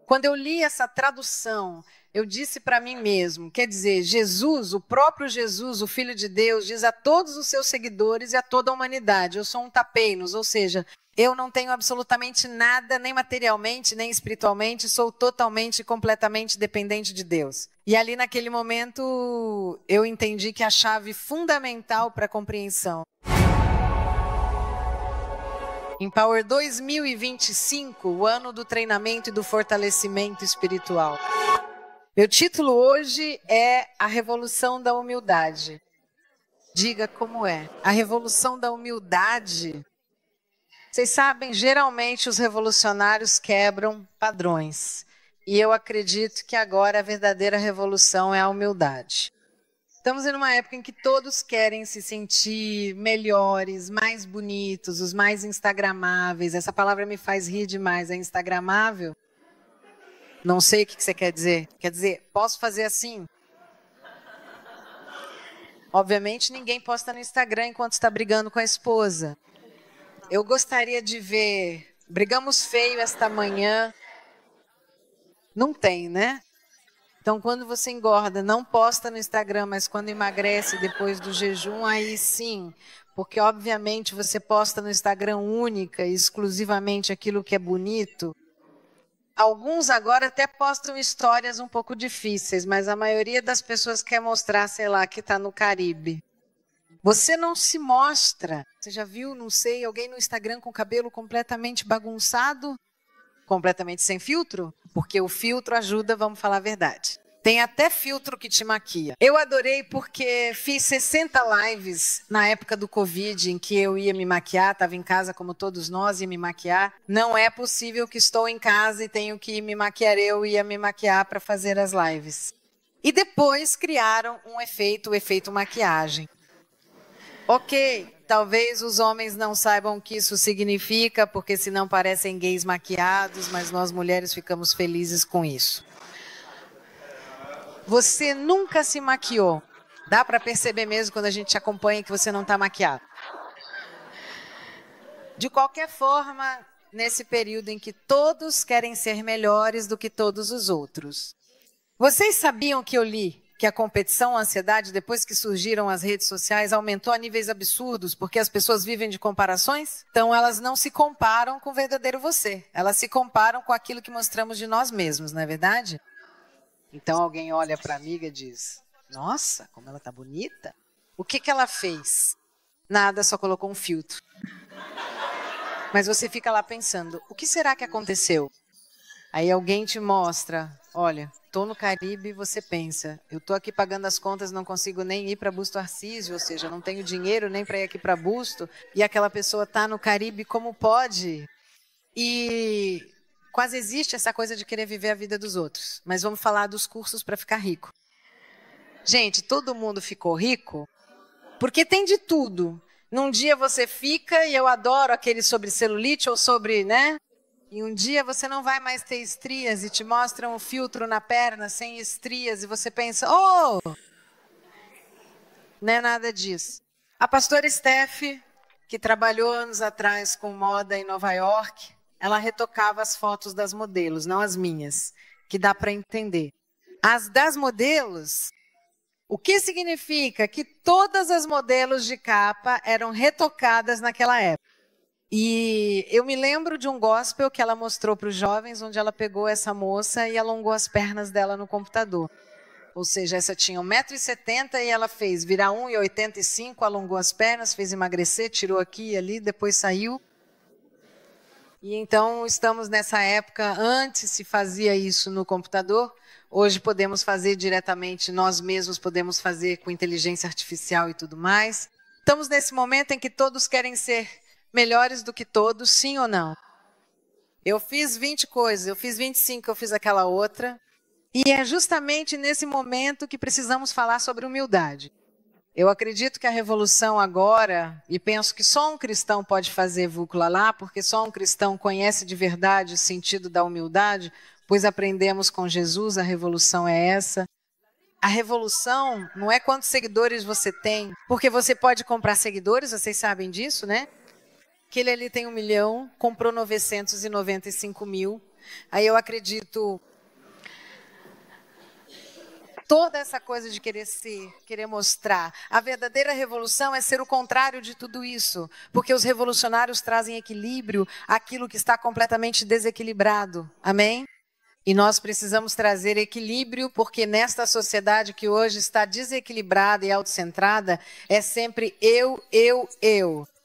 Quando eu li essa tradução, eu disse para mim mesmo, quer dizer, Jesus, o próprio Jesus, o Filho de Deus, diz a todos os seus seguidores e a toda a humanidade, eu sou um tapeinos, ou seja, eu não tenho absolutamente nada, nem materialmente, nem espiritualmente, sou totalmente e completamente dependente de Deus. E ali naquele momento eu entendi que a chave fundamental para a compreensão. Empower 2025, o ano do treinamento e do fortalecimento espiritual. Meu título hoje é A Revolução da Humildade. Diga como é. A Revolução da Humildade. Vocês sabem, geralmente os revolucionários quebram padrões. E eu acredito que agora a verdadeira revolução é a humildade. Estamos em uma época em que todos querem se sentir melhores, mais bonitos, os mais instagramáveis. Essa palavra me faz rir demais, é instagramável? Não sei o que você quer dizer. Quer dizer, posso fazer assim? Obviamente ninguém posta no Instagram enquanto está brigando com a esposa. Eu gostaria de ver, brigamos feio esta manhã. Não tem, né? Então, quando você engorda, não posta no Instagram, mas quando emagrece depois do jejum, aí sim. Porque, obviamente, você posta no Instagram única e exclusivamente aquilo que é bonito. Alguns agora até postam histórias um pouco difíceis, mas a maioria das pessoas quer mostrar, sei lá, que está no Caribe. Você não se mostra. Você já viu, não sei, alguém no Instagram com o cabelo completamente bagunçado? Completamente sem filtro? Porque o filtro ajuda, vamos falar a verdade. Tem até filtro que te maquia. Eu adorei porque fiz 60 lives na época do Covid, em que eu ia me maquiar, estava em casa como todos nós, ia me maquiar. Não é possível que estou em casa e tenho que me maquiar, eu ia me maquiar para fazer as lives. E depois criaram um efeito, o efeito maquiagem. Ok, talvez os homens não saibam o que isso significa, porque senão parecem gays maquiados, mas nós mulheres ficamos felizes com isso. Você nunca se maquiou. Dá para perceber mesmo quando a gente te acompanha que você não está maquiado. De qualquer forma, nesse período em que todos querem ser melhores do que todos os outros. Vocês sabiam que eu li que a competição, a ansiedade, depois que surgiram as redes sociais, aumentou a níveis absurdos, porque as pessoas vivem de comparações? Então, elas não se comparam com o verdadeiro você. Elas se comparam com aquilo que mostramos de nós mesmos, não é verdade? Então, alguém olha para a amiga e diz, nossa, como ela está bonita. O que ela fez? Nada, só colocou um filtro. Mas você fica lá pensando, o que será que aconteceu? Aí alguém te mostra, olha, estou no Caribe e você pensa, eu estou aqui pagando as contas, não consigo nem ir para Busto Arsísio, ou seja, não tenho dinheiro nem para ir aqui para Busto, e aquela pessoa está no Caribe, como pode? E quase existe essa coisa de querer viver a vida dos outros, mas vamos falar dos cursos para ficar rico. Gente, todo mundo ficou rico porque tem de tudo. Num dia você fica, e eu adoro aquele sobre celulite ou sobre, né? E um dia você não vai mais ter estrias e te mostram um filtro na perna sem estrias e você pensa, oh! Não é nada disso. A pastora Steph, que trabalhou anos atrás com moda em Nova York, ela retocava as fotos das modelos, não as minhas, que dá para entender. As das modelos, o que significa? Que todas as modelos de capa eram retocadas naquela época. E eu me lembro de um gospel que ela mostrou para os jovens, onde ela pegou essa moça e alongou as pernas dela no computador. Ou seja, essa tinha 1,70 m e ela fez virar 1,85 m, alongou as pernas, fez emagrecer, tirou aqui e ali, depois saiu. E então estamos nessa época, antes se fazia isso no computador, hoje podemos fazer diretamente, nós mesmos podemos fazer com inteligência artificial e tudo mais. Estamos nesse momento em que todos querem ser melhores do que todos, sim ou não? Eu fiz 20 coisas, eu fiz 25, eu fiz aquela outra. E é justamente nesse momento que precisamos falar sobre humildade. Eu acredito que a revolução agora, e penso que só um cristão pode fazer vucu-la-lá, porque só um cristão conhece de verdade o sentido da humildade, pois aprendemos com Jesus, a revolução é essa. A revolução não é quantos seguidores você tem, porque você pode comprar seguidores, vocês sabem disso, né? Que ele ali tem 1 milhão, comprou 995 mil, Aí eu acredito, toda essa coisa de querer ser, querer mostrar. A verdadeira revolução é ser o contrário de tudo isso. Porque os revolucionários trazem equilíbrio àquilo que está completamente desequilibrado. Amém? E nós precisamos trazer equilíbrio, porque nesta sociedade que hoje está desequilibrada e autocentrada, é sempre eu.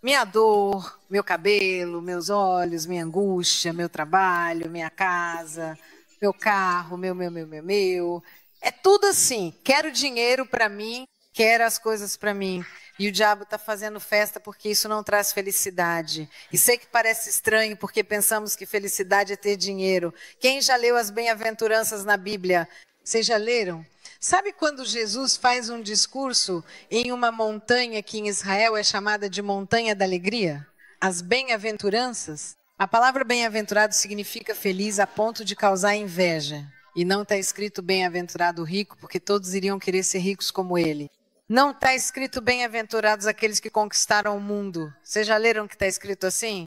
Minha dor, meu cabelo, meus olhos, minha angústia, meu trabalho, minha casa, meu carro, meu. É tudo assim. Quero dinheiro para mim, quero as coisas para mim. E o diabo está fazendo festa porque isso não traz felicidade. E sei que parece estranho porque pensamos que felicidade é ter dinheiro. Quem já leu as bem-aventuranças na Bíblia? Vocês já leram? Sabe quando Jesus faz um discurso em uma montanha que em Israel é chamada de Montanha da Alegria? As bem-aventuranças? A palavra bem-aventurado significa feliz a ponto de causar inveja. E não está escrito bem-aventurado o rico, porque todos iriam querer ser ricos como ele. Não está escrito bem-aventurados aqueles que conquistaram o mundo. Vocês já leram que está escrito assim?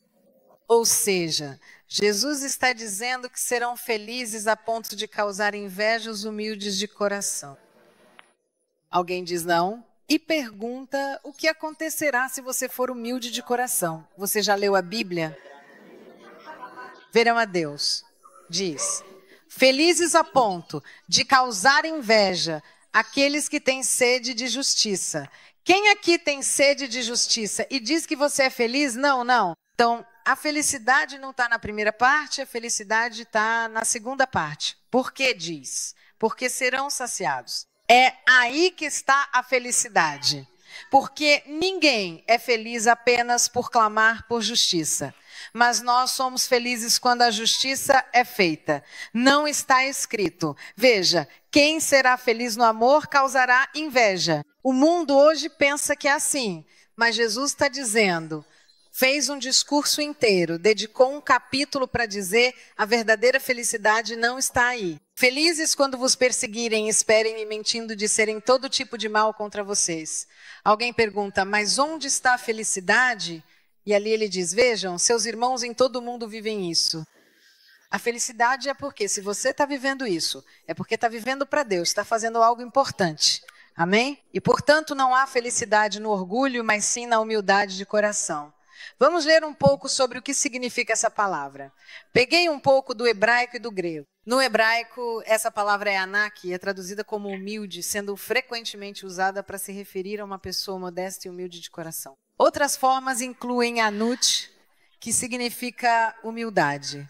Ou seja, Jesus está dizendo que serão felizes a ponto de causar inveja os humildes de coração. Alguém diz não e pergunta o que acontecerá se você for humilde de coração. Você já leu a Bíblia? Verão a Deus. Diz: felizes a ponto de causar inveja aqueles que têm sede de justiça. Quem aqui tem sede de justiça e diz que você é feliz? Não. Então, a felicidade não está na primeira parte, a felicidade está na segunda parte. Por que diz? Porque serão saciados. É aí que está a felicidade. Porque ninguém é feliz apenas por clamar por justiça. Mas nós somos felizes quando a justiça é feita. Não está escrito. Veja, quem será feliz no amor causará inveja. O mundo hoje pensa que é assim, mas Jesus está dizendo, fez um discurso inteiro, dedicou um capítulo para dizer a verdadeira felicidade não está aí. Felizes quando vos perseguirem, esperem e mentindo disserem todo tipo de mal contra vocês. Alguém pergunta, mas onde está a felicidade? E ali ele diz, vejam, seus irmãos em todo o mundo vivem isso. A felicidade é porque, se você está vivendo isso, é porque está vivendo para Deus, está fazendo algo importante. Amém? E, portanto, não há felicidade no orgulho, mas sim na humildade de coração. Vamos ler um pouco sobre o que significa essa palavra. Peguei um pouco do hebraico e do grego. No hebraico, essa palavra é anak, e é traduzida como humilde, sendo frequentemente usada para se referir a uma pessoa modesta e humilde de coração. Outras formas incluem anut, que significa humildade.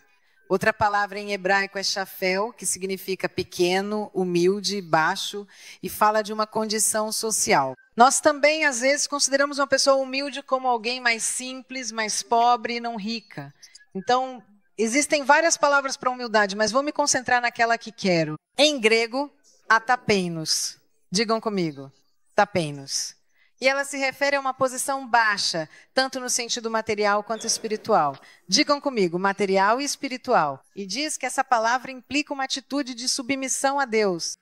Outra palavra em hebraico é shafel, que significa pequeno, humilde, baixo, e fala de uma condição social. Nós também, às vezes, consideramos uma pessoa humilde como alguém mais simples, mais pobre e não rica. Então, existem várias palavras para humildade, mas vou me concentrar naquela que quero. Em grego, atapeinos. Digam comigo, tapeinos. E ela se refere a uma posição baixa, tanto no sentido material quanto espiritual. Digam comigo, material e espiritual. E diz que essa palavra implica uma atitude de submissão a Deus.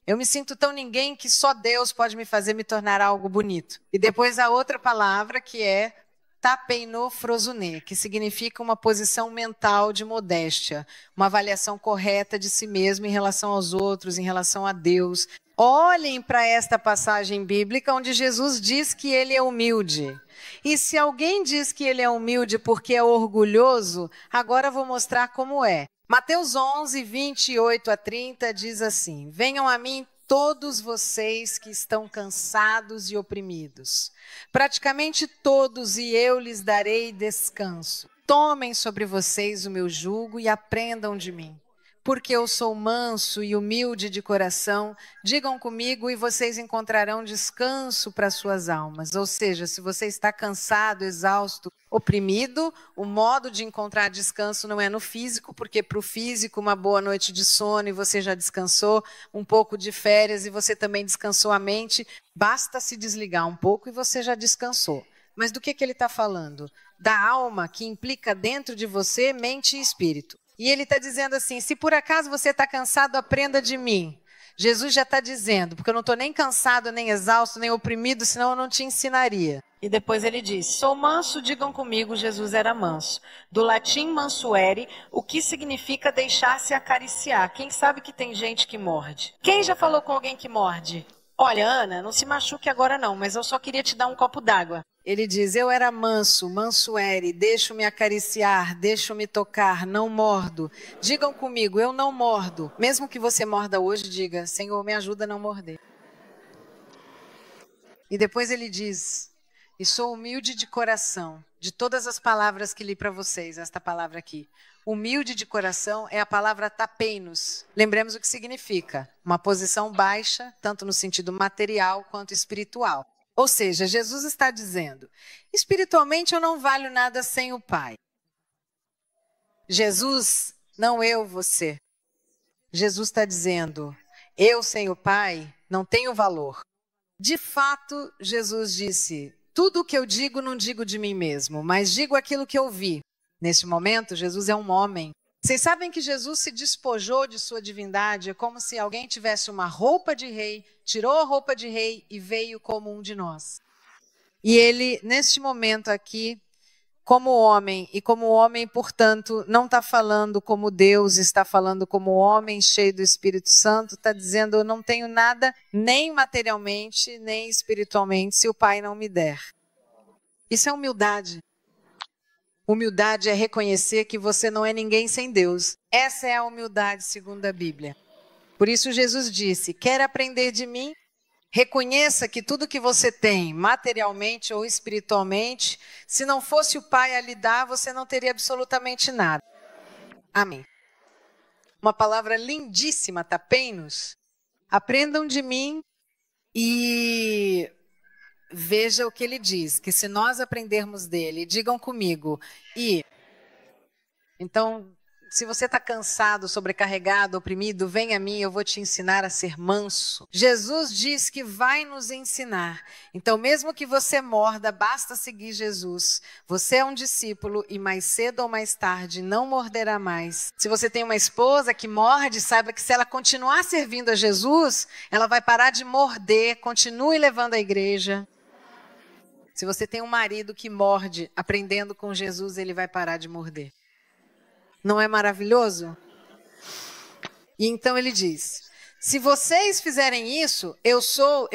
Eu me sinto tão ninguém que só Deus pode me fazer me tornar algo bonito. E depois a outra palavra que é tapeinofrosune, que significa uma posição mental de modéstia, uma avaliação correta de si mesmo em relação aos outros, em relação a Deus. Olhem para esta passagem bíblica onde Jesus diz que ele é humilde. E se alguém diz que ele é humilde porque é orgulhoso, agora vou mostrar como é. Mateus 11, 28 a 30 diz assim: venham a mim todos vocês que estão cansados e oprimidos. Praticamente todos, e eu lhes darei descanso. Tomem sobre vocês o meu jugo e aprendam de mim. Porque eu sou manso e humilde de coração, digam comigo e vocês encontrarão descanso para suas almas. Ou seja, se você está cansado, exausto, oprimido, o modo de encontrar descanso não é no físico, porque para o físico uma boa noite de sono e você já descansou, um pouco de férias e você também descansou a mente, basta se desligar um pouco e você já descansou. Mas do que ele está falando? Da alma que implica dentro de você mente e espírito. E ele está dizendo assim, se por acaso você está cansado, aprenda de mim. Jesus já está dizendo, porque eu não estou nem cansado, nem exausto, nem oprimido, senão eu não te ensinaria. E depois ele diz, sou manso, digam comigo, Jesus era manso. Do latim mansuere, o que significa deixar-se acariciar. Quem sabe que tem gente que morde? Quem já falou com alguém que morde? Olha, Ana, não se machuque agora não, mas eu só queria te dar um copo d'água. Ele diz, eu era manso, mansuere, deixo-me acariciar, deixo-me tocar, não mordo. Digam comigo, eu não mordo. Mesmo que você morda hoje, diga, Senhor, me ajuda a não morder. E depois ele diz, e sou humilde de coração. De todas as palavras que li para vocês, esta palavra aqui. Humilde de coração é a palavra tapeinos. Lembremos o que significa. Uma posição baixa, tanto no sentido material quanto espiritual. Ou seja, Jesus está dizendo, espiritualmente eu não valho nada sem o Pai. Jesus, não eu, você. Jesus está dizendo, eu sem o Pai não tenho valor. De fato, Jesus disse, tudo o que eu digo não digo de mim mesmo, mas digo aquilo que eu vi. Neste momento, Jesus é um homem. Vocês sabem que Jesus se despojou de sua divindade, é como se alguém tivesse uma roupa de rei, tirou a roupa de rei e veio como um de nós. E ele, neste momento aqui, como homem, portanto, não está falando como Deus, está falando como homem cheio do Espírito Santo, está dizendo, eu não tenho nada, nem materialmente, nem espiritualmente, se o Pai não me der. Isso é humildade. Humildade é reconhecer que você não é ninguém sem Deus. Essa é a humildade segundo a Bíblia. Por isso Jesus disse, quer aprender de mim? Reconheça que tudo que você tem, materialmente ou espiritualmente, se não fosse o Pai a lhe dar, você não teria absolutamente nada. Amém. Uma palavra lindíssima, tapeinos. Aprendam de mim e veja o que ele diz, que se nós aprendermos dele, digam comigo, então, se você está cansado, sobrecarregado, oprimido, vem a mim, eu vou te ensinar a ser manso. Jesus diz que vai nos ensinar. Então, mesmo que você morda, basta seguir Jesus. Você é um discípulo e mais cedo ou mais tarde não morderá mais. Se você tem uma esposa que morde, saiba que se ela continuar servindo a Jesus, ela vai parar de morder, continue levando a igreja. Se você tem um marido que morde, aprendendo com Jesus, ele vai parar de morder. Não é maravilhoso? E então ele diz, se vocês fizerem isso, eu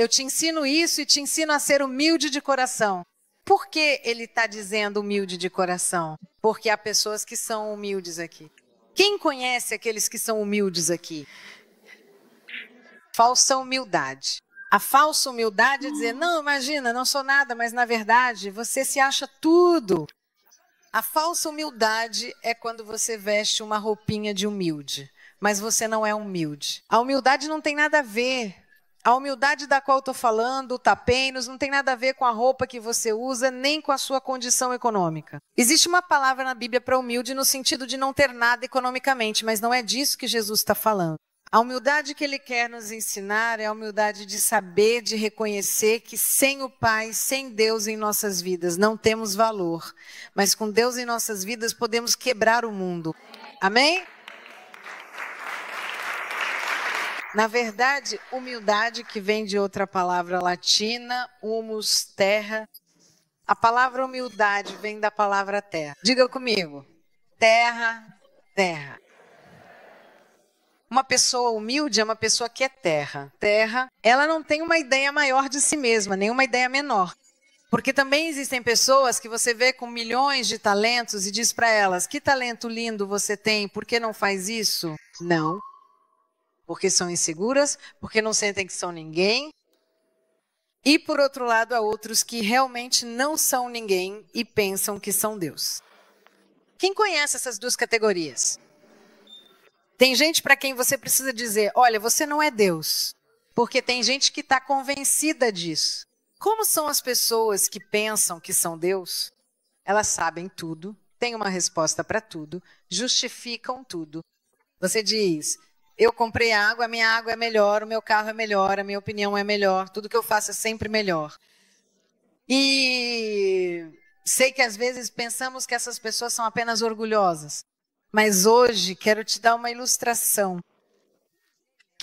te ensino isso e te ensino a ser humilde de coração. Por que ele está dizendo humilde de coração? Porque há pessoas que são humildes aqui. Quem conhece aqueles que são humildes aqui? Falsa humildade. A falsa humildade é dizer, não, imagina, não sou nada, mas na verdade você se acha tudo. A falsa humildade é quando você veste uma roupinha de humilde, mas você não é humilde. A humildade não tem nada a ver. A humildade da qual eu estou falando, o tapeinos, não tem nada a ver com a roupa que você usa, nem com a sua condição econômica. Existe uma palavra na Bíblia para humilde no sentido de não ter nada economicamente, mas não é disso que Jesus está falando. A humildade que ele quer nos ensinar é a humildade de saber, de reconhecer que sem o Pai, sem Deus em nossas vidas, não temos valor. Mas com Deus em nossas vidas podemos quebrar o mundo. Amém? Na verdade, humildade, que vem de outra palavra latina, humus, terra. A palavra humildade vem da palavra terra. Diga comigo. Terra, terra. Uma pessoa humilde é uma pessoa que é terra. Terra, ela não tem uma ideia maior de si mesma, nem uma ideia menor. Porque também existem pessoas que você vê com milhões de talentos e diz para elas, que talento lindo você tem, por que não faz isso? Não. Porque são inseguras, porque não sentem que são ninguém. E por outro lado, há outros que realmente não são ninguém e pensam que são Deus. Quem conhece essas duas categorias? Tem gente para quem você precisa dizer, olha, você não é Deus. Porque tem gente que está convencida disso. Como são as pessoas que pensam que são Deus? Elas sabem tudo, têm uma resposta para tudo, justificam tudo. Você diz, eu comprei água, a minha água é melhor, o meu carro é melhor, a minha opinião é melhor, tudo que eu faço é sempre melhor. E sei que às vezes pensamos que essas pessoas são apenas orgulhosas. Mas hoje quero te dar uma ilustração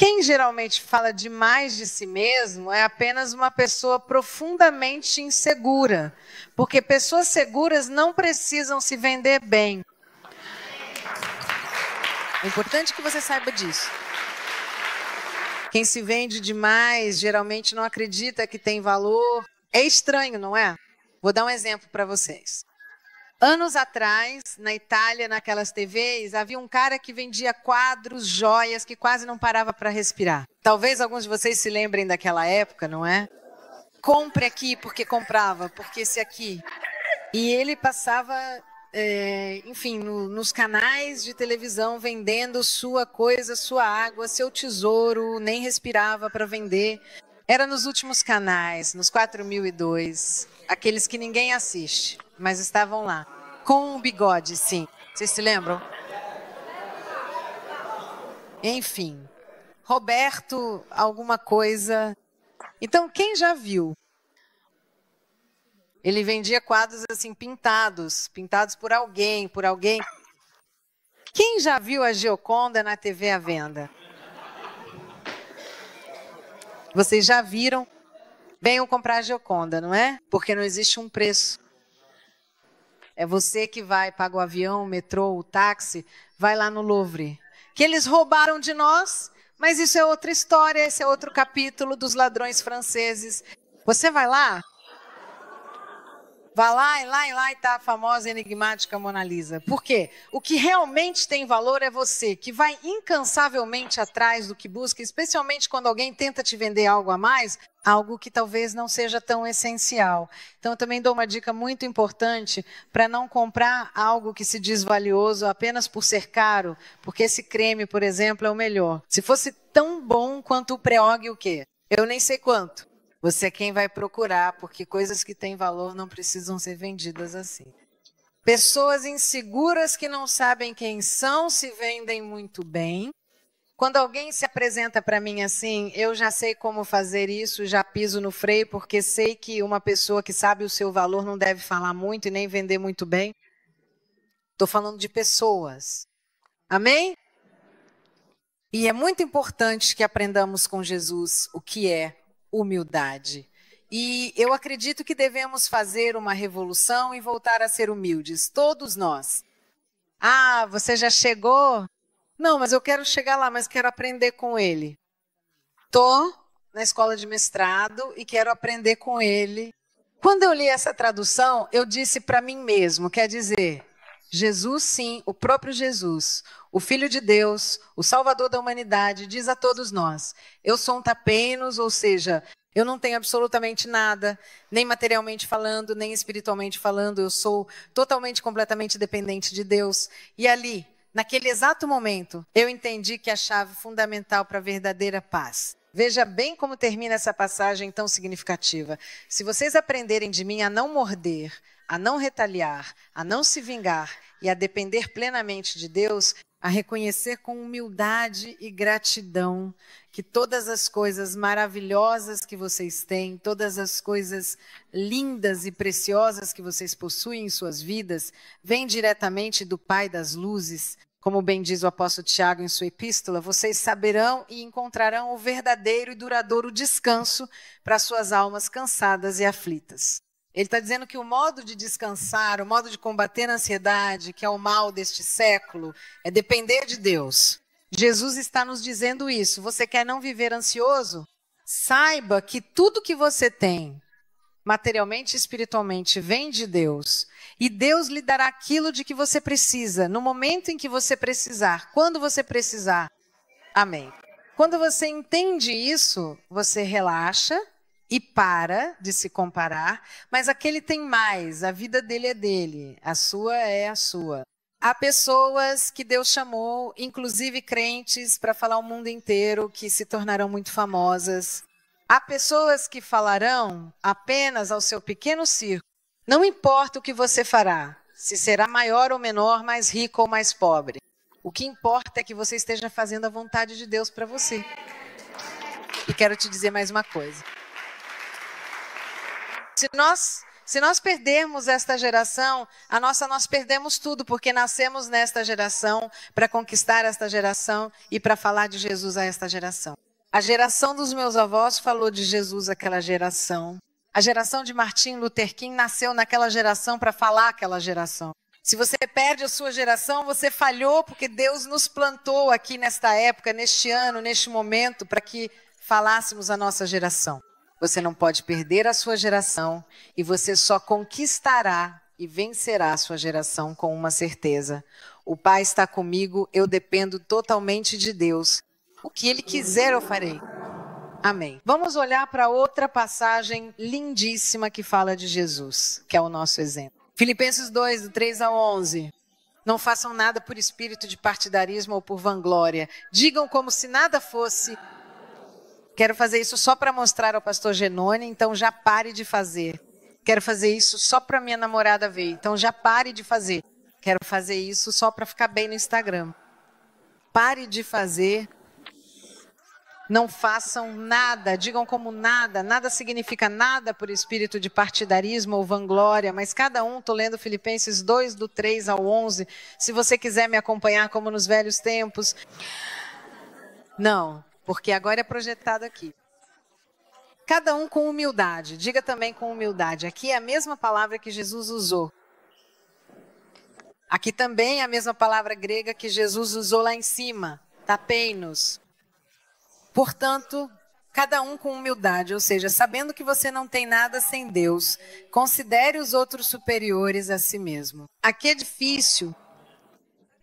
Quem geralmente fala demais de si mesmo é apenas uma pessoa profundamente insegura, porque pessoas seguras não precisam se vender bem. É importante que você saiba disso. Quem se vende demais geralmente não acredita que tem valor. É estranho, não é? Vou dar um exemplo para vocês. Anos atrás, na Itália, naquelas TVs, havia um cara que vendia quadros, joias, que quase não parava para respirar. Talvez alguns de vocês se lembrem daquela época, não é? Compre aqui porque comprava, porque esse aqui. E ele passava, enfim, nos canais de televisão vendendo sua coisa, sua água, seu tesouro, nem respirava para vender. Era nos últimos canais, nos 4002, aqueles que ninguém assiste, mas estavam lá. Com um bigode, sim. Vocês se lembram? Enfim, Roberto alguma coisa. Então, quem já viu? Ele vendia quadros assim pintados por alguém. Quem já viu a Gioconda na TV à venda? Vocês já viram? Venham comprar a Gioconda, não é? Porque não existe um preço. É você que vai, paga o avião, o metrô, o táxi, vai lá no Louvre. Que eles roubaram de nós, mas isso é outra história, esse é outro capítulo dos ladrões franceses. Você vai lá? Vai lá e está a famosa enigmática Mona Lisa. Por quê? O que realmente tem valor é você, que vai incansavelmente atrás do que busca, especialmente quando alguém tenta te vender algo a mais, algo que talvez não seja tão essencial. Então, eu também dou uma dica muito importante para não comprar algo que se diz valioso apenas por ser caro, porque esse creme, por exemplo, é o melhor. Se fosse tão bom quanto o Preog o quê? Eu nem sei quanto. Você é quem vai procurar, porque coisas que têm valor não precisam ser vendidas assim. Pessoas inseguras que não sabem quem são se vendem muito bem. Quando alguém se apresenta para mim assim, eu já sei como fazer isso, já piso no freio, porque sei que uma pessoa que sabe o seu valor não deve falar muito e nem vender muito bem. Estou falando de pessoas. Amém? E é muito importante que aprendamos com Jesus o que é humildade. E eu acredito que devemos fazer uma revolução e voltar a ser humildes, todos nós. Ah, você já chegou? Não, mas eu quero chegar lá, mas quero aprender com ele. Estou na escola de mestrado e quero aprender com ele. Quando eu li essa tradução, eu disse para mim mesmo, quer dizer, Jesus sim, o próprio Jesus, o Filho de Deus, o Salvador da humanidade, diz a todos nós, eu sou um tapenos, ou seja, eu não tenho absolutamente nada, nem materialmente falando, nem espiritualmente falando, eu sou totalmente, completamente dependente de Deus. E ali, naquele exato momento, eu entendi que a chave fundamental para a verdadeira paz. Veja bem como termina essa passagem tão significativa. Se vocês aprenderem de mim a não morder, a não retaliar, a não se vingar e a depender plenamente de Deus, a reconhecer com humildade e gratidão que todas as coisas maravilhosas que vocês têm, todas as coisas lindas e preciosas que vocês possuem em suas vidas, vêm diretamente do Pai das luzes. Como bem diz o apóstolo Tiago em sua epístola, vocês saberão e encontrarão o verdadeiro e duradouro descanso para suas almas cansadas e aflitas. Ele está dizendo que o modo de descansar, o modo de combater a ansiedade, que é o mal deste século, é depender de Deus. Jesus está nos dizendo isso. Você quer não viver ansioso? Saiba que tudo que você tem, materialmente e espiritualmente, vem de Deus. E Deus lhe dará aquilo de que você precisa, no momento em que você precisar, quando você precisar. Amém. Quando você entende isso, você relaxa e para de se comparar, mas aquele tem mais, a vida dele é dele, a sua é a sua. Há pessoas que Deus chamou, inclusive crentes, para falar o mundo inteiro, que se tornarão muito famosas. Há pessoas que falarão apenas ao seu pequeno círculo. Não importa o que você fará, se será maior ou menor, mais rico ou mais pobre. O que importa é que você esteja fazendo a vontade de Deus para você. E quero te dizer mais uma coisa. Se nós Se nós perdermos esta geração, nós perdemos tudo, porque nascemos nesta geração para conquistar esta geração e para falar de Jesus a esta geração. A geração dos meus avós falou de Jesus àquela geração. A geração de Martin Luther King nasceu naquela geração para falar àquela geração. Se você perde a sua geração, você falhou, porque Deus nos plantou aqui nesta época, neste ano, neste momento, para que falássemos a nossa geração. Você não pode perder a sua geração e você só conquistará e vencerá a sua geração com uma certeza. O Pai está comigo, eu dependo totalmente de Deus. O que Ele quiser eu farei. Amém. Vamos olhar para outra passagem lindíssima que fala de Jesus, que é o nosso exemplo. Filipenses 2, do 3 ao 11. Não façam nada por espírito de partidarismo ou por vanglória. Digam como se nada fosse. Quero fazer isso só para mostrar ao pastor Genone, então já pare de fazer. Quero fazer isso só para minha namorada ver, então já pare de fazer. Quero fazer isso só para ficar bem no Instagram. Pare de fazer. Não façam nada, digam como nada. Nada significa nada por espírito de partidarismo ou vanglória, mas cada um, estou lendo Filipenses 2, do 3 ao 11. Se você quiser me acompanhar como nos velhos tempos. Não. Porque agora é projetado aqui. Cada um com humildade. Diga também com humildade. Aqui é a mesma palavra que Jesus usou. Aqui também é a mesma palavra grega que Jesus usou lá em cima. Tapeinos. Portanto, cada um com humildade. Ou seja, sabendo que você não tem nada sem Deus, considere os outros superiores a si mesmo. Aqui é difícil.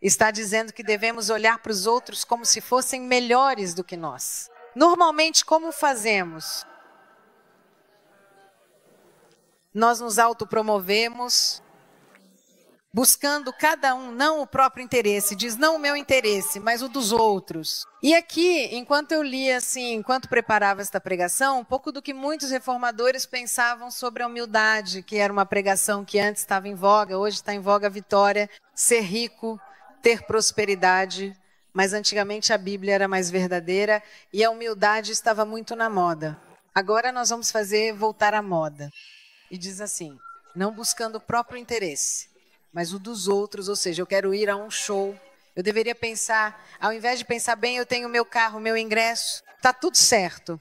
Está dizendo que devemos olhar para os outros como se fossem melhores do que nós. Normalmente, como fazemos? Nós nos autopromovemos, buscando cada um, não o próprio interesse. Diz, não o meu interesse, mas o dos outros. E aqui, enquanto eu lia assim, enquanto preparava esta pregação, um pouco do que muitos reformadores pensavam sobre a humildade, que era uma pregação que antes estava em voga, hoje está em voga a vitória, ser rico, ter prosperidade, mas antigamente a Bíblia era mais verdadeira e a humildade estava muito na moda. Agora nós vamos fazer voltar à moda. E diz assim, não buscando o próprio interesse, mas o dos outros, ou seja, eu quero ir a um show. Eu deveria pensar, ao invés de pensar bem, eu tenho meu carro, meu ingresso, está tudo certo.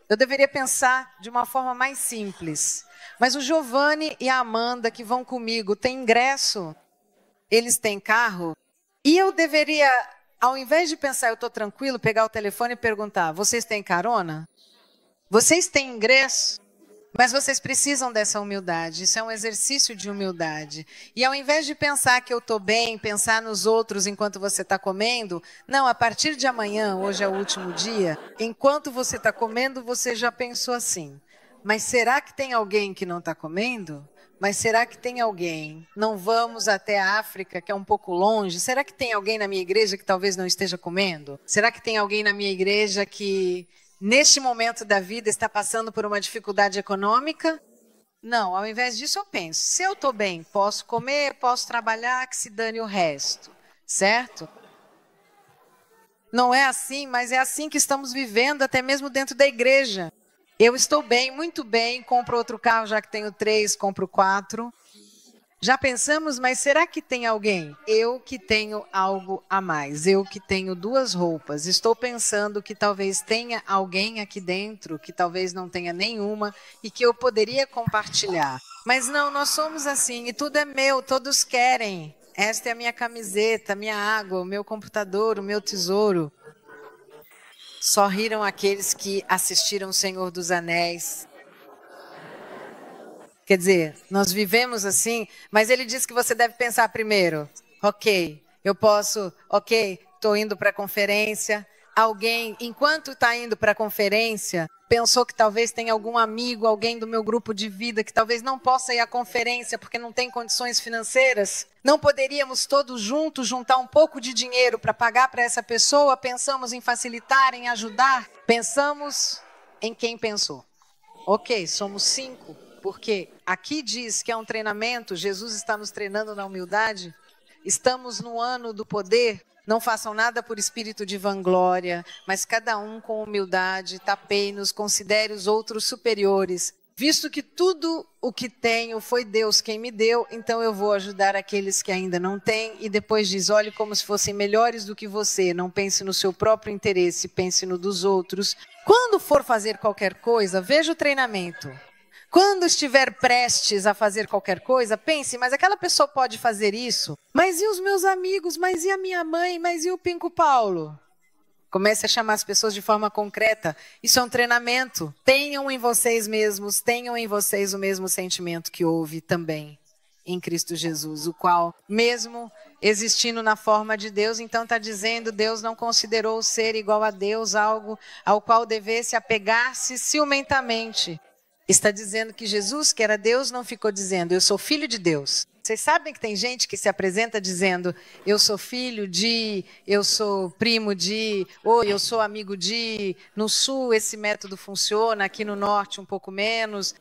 Eu deveria pensar de uma forma mais simples. Mas o Giovanni e a Amanda que vão comigo têm ingresso, eles têm carro. E eu deveria, ao invés de pensar, eu estou tranquilo, pegar o telefone e perguntar, vocês têm carona? Vocês têm ingresso? Mas vocês precisam dessa humildade, isso é um exercício de humildade. E ao invés de pensar que eu estou bem, pensar nos outros enquanto você está comendo, não, a partir de amanhã, hoje é o último dia, enquanto você está comendo, você já pensou assim, mas será que tem alguém que não está comendo? Mas será que tem alguém? Não vamos até a África, que é um pouco longe. Será que tem alguém na minha igreja que talvez não esteja comendo? Será que tem alguém na minha igreja que, neste momento da vida, está passando por uma dificuldade econômica? Não, ao invés disso eu penso, se eu estou bem, posso comer, posso trabalhar, que se dane o resto. Certo? Não é assim, mas é assim que estamos vivendo, até mesmo dentro da igreja. Eu estou bem, muito bem, compro outro carro, já que tenho 3, compro 4. Já pensamos, mas será que tem alguém? Eu que tenho algo a mais, eu que tenho 2 roupas. Estou pensando que talvez tenha alguém aqui dentro, que talvez não tenha nenhuma e que eu poderia compartilhar. Mas não, nós somos assim e tudo é meu, todos querem. Esta é a minha camiseta, a minha água, o meu computador, o meu tesouro. Só riram aqueles que assistiram o Senhor dos Anéis. Quer dizer, nós vivemos assim, mas ele diz que você deve pensar primeiro. Ok, eu posso, estou indo para a conferência. Alguém, enquanto está indo para a conferência, pensou que talvez tenha algum amigo, alguém do meu grupo de vida que talvez não possa ir à conferência porque não tem condições financeiras. Não poderíamos todos juntos juntar um pouco de dinheiro para pagar para essa pessoa? Pensamos em facilitar, em ajudar? Pensamos em quem pensou. Ok, somos 5, porque aqui diz que é um treinamento, Jesus está nos treinando na humildade. Estamos no ano do poder. Não façam nada por espírito de vanglória, mas cada um com humildade, tapei-nos, considere os outros superiores. Visto que tudo o que tenho foi Deus quem me deu, então eu vou ajudar aqueles que ainda não têm. E depois diz, olhe como se fossem melhores do que você, não pense no seu próprio interesse, pense no dos outros. Quando for fazer qualquer coisa, veja o treinamento. Quando estiver prestes a fazer qualquer coisa, pense, mas aquela pessoa pode fazer isso? Mas e os meus amigos? Mas e a minha mãe? Mas e o Pinco Paulo? Comece a chamar as pessoas de forma concreta. Isso é um treinamento. Tenham em vocês mesmos, tenham em vocês o mesmo sentimento que houve também em Cristo Jesus, o qual, mesmo existindo na forma de Deus, então está dizendo, Deus não considerou ser igual a Deus algo ao qual devesse apegar-se ciumentamente. Está dizendo que Jesus, que era Deus, não ficou dizendo, eu sou filho de Deus. Vocês sabem que tem gente que se apresenta dizendo, eu sou filho de, eu sou primo de, ou eu sou amigo de. No sul esse método funciona, aqui no norte um pouco menos.